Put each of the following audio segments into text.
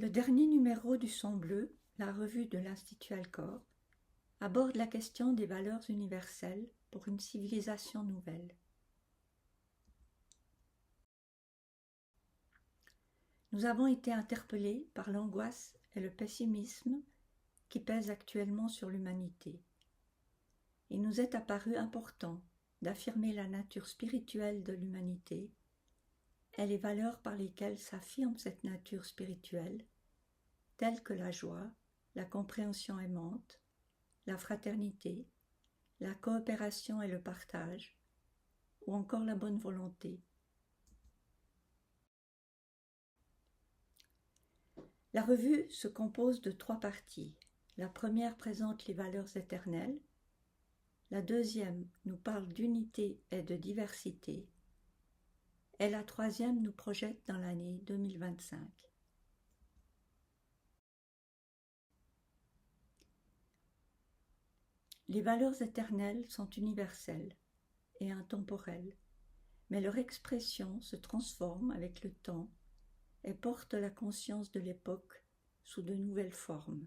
Le dernier numéro du Son Bleu, la revue de l'Institut Alcor, aborde la question des valeurs universelles pour une civilisation nouvelle. Nous avons été interpellés par l'angoisse et le pessimisme qui pèsent actuellement sur l'humanité. Il nous est apparu important d'affirmer la nature spirituelle de l'humanité et les valeurs par lesquelles s'affirme cette nature spirituelle, telles que la joie, la compréhension aimante, la fraternité, la coopération et le partage, ou encore la bonne volonté. La revue se compose de 3 parties. La première présente les valeurs éternelles, la deuxième nous parle d'unité et de diversité, et la troisième nous projette dans l'année 2025. Les valeurs éternelles sont universelles et intemporelles, mais leur expression se transforme avec le temps et porte la conscience de l'époque sous de nouvelles formes.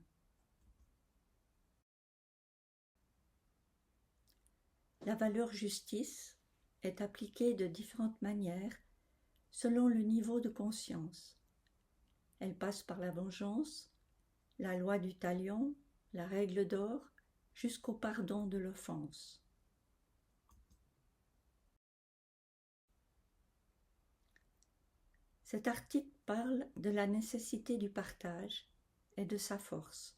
La valeur justice est appliquée de différentes manières selon le niveau de conscience. Elle passe par la vengeance, la loi du talion, la règle d'or, jusqu'au pardon de l'offense. Cet article parle de la nécessité du partage et de sa force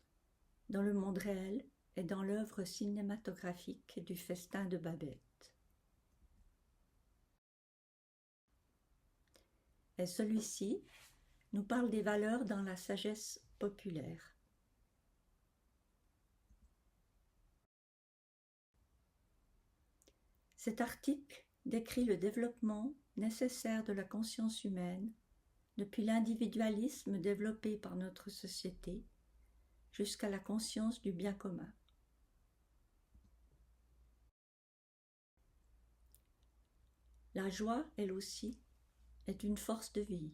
dans le monde réel et dans l'œuvre cinématographique du Festin de Babette. Et celui-ci nous parle des valeurs dans la sagesse populaire. Cet article décrit le développement nécessaire de la conscience humaine depuis l'individualisme développé par notre société jusqu'à la conscience du bien commun. La joie, elle aussi, est une force de vie.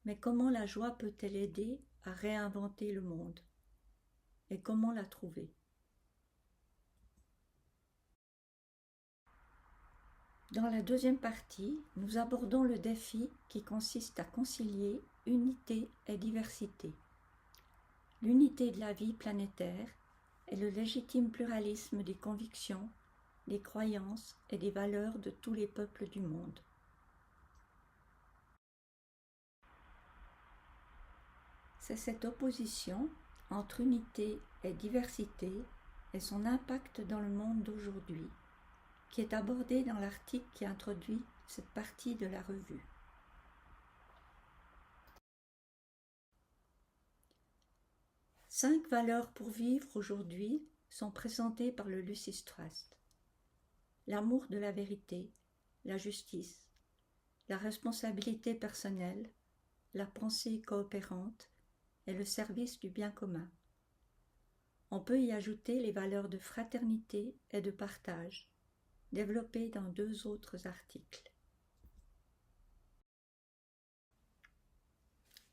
Mais comment la joie peut-elle aider à réinventer le monde? Et comment la trouver? Dans la deuxième partie, nous abordons le défi qui consiste à concilier unité et diversité. L'unité de la vie planétaire et le légitime pluralisme des convictions, des croyances et des valeurs de tous les peuples du monde. C'est cette opposition entre unité et diversité et son impact dans le monde d'aujourd'hui qui est abordée dans l'article qui introduit cette partie de la revue. Cinq valeurs pour vivre aujourd'hui sont présentées par le Lucis Trust. L'amour de la vérité, la justice, la responsabilité personnelle, la pensée coopérante et le service du bien commun. On peut y ajouter les valeurs de fraternité et de partage, développées dans 2 autres articles.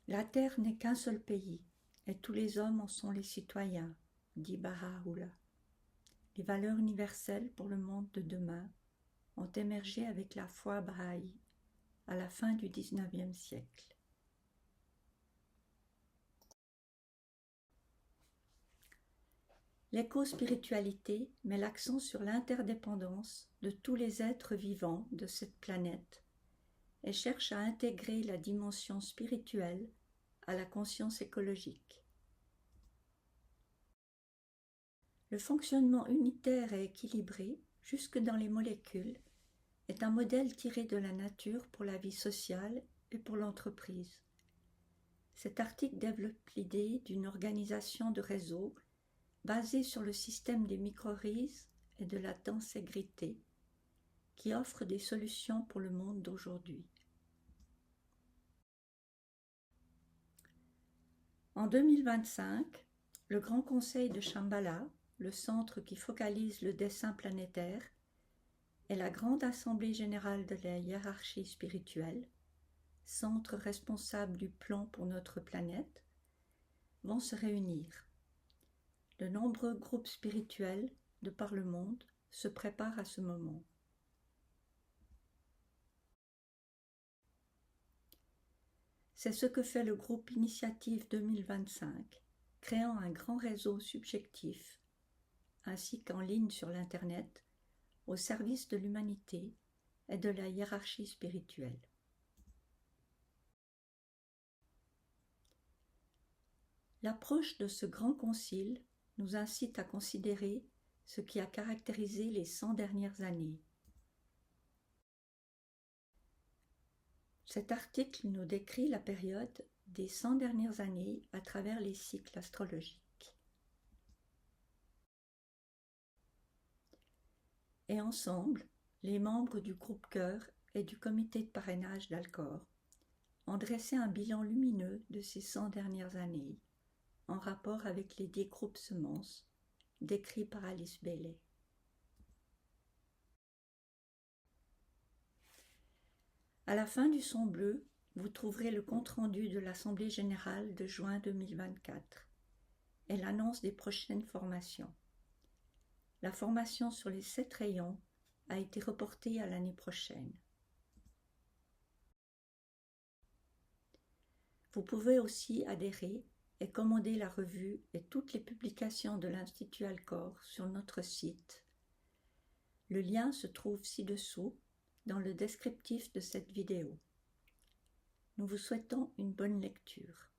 La Terre n'est qu'un seul pays, et tous les hommes en sont les citoyens, dit Baha'u'llah. Les valeurs universelles pour le monde de demain ont émergé avec la foi baha'i à la fin du XIXe siècle. L'éco-spiritualité met l'accent sur l'interdépendance de tous les êtres vivants de cette planète et cherche à intégrer la dimension spirituelle à la conscience écologique. Le fonctionnement unitaire et équilibré, jusque dans les molécules, est un modèle tiré de la nature pour la vie sociale et pour l'entreprise. Cet article développe l'idée d'une organisation de réseau basée sur le système des mycorhizes et de la tenségrité, qui offre des solutions pour le monde d'aujourd'hui. En 2025, le Grand Conseil de Shambhala, le centre qui focalise le dessin planétaire, et la Grande Assemblée générale de la hiérarchie spirituelle centre responsable du plan pour notre planète, vont se réunir. De nombreux groupes spirituels de par le monde se préparent à ce moment. C'est ce que fait le groupe Initiative 2025, créant un grand réseau subjectif, ainsi qu'en ligne sur l'Internet, au service de l'humanité et de la hiérarchie spirituelle. L'approche de ce grand concile nous incite à considérer ce qui a caractérisé les 100 dernières années. Cet article nous décrit la période des 100 dernières années à travers les cycles astrologiques. Et ensemble, les membres du groupe Cœur et du comité de parrainage d'Alcor ont dressé un bilan lumineux de ces 100 dernières années, en rapport avec les 10 groupes semences décrits par Alice Bailey. À la fin du son bleu, vous trouverez le compte-rendu de l'Assemblée générale de juin 2024 et l'annonce des prochaines formations. La formation sur les 7 rayons a été reportée à l'année prochaine. Vous pouvez aussi adhérer et commander la revue et toutes les publications de l'Institut Alcor sur notre site. Le lien se trouve ci-dessous dans le descriptif de cette vidéo. Nous vous souhaitons une bonne lecture.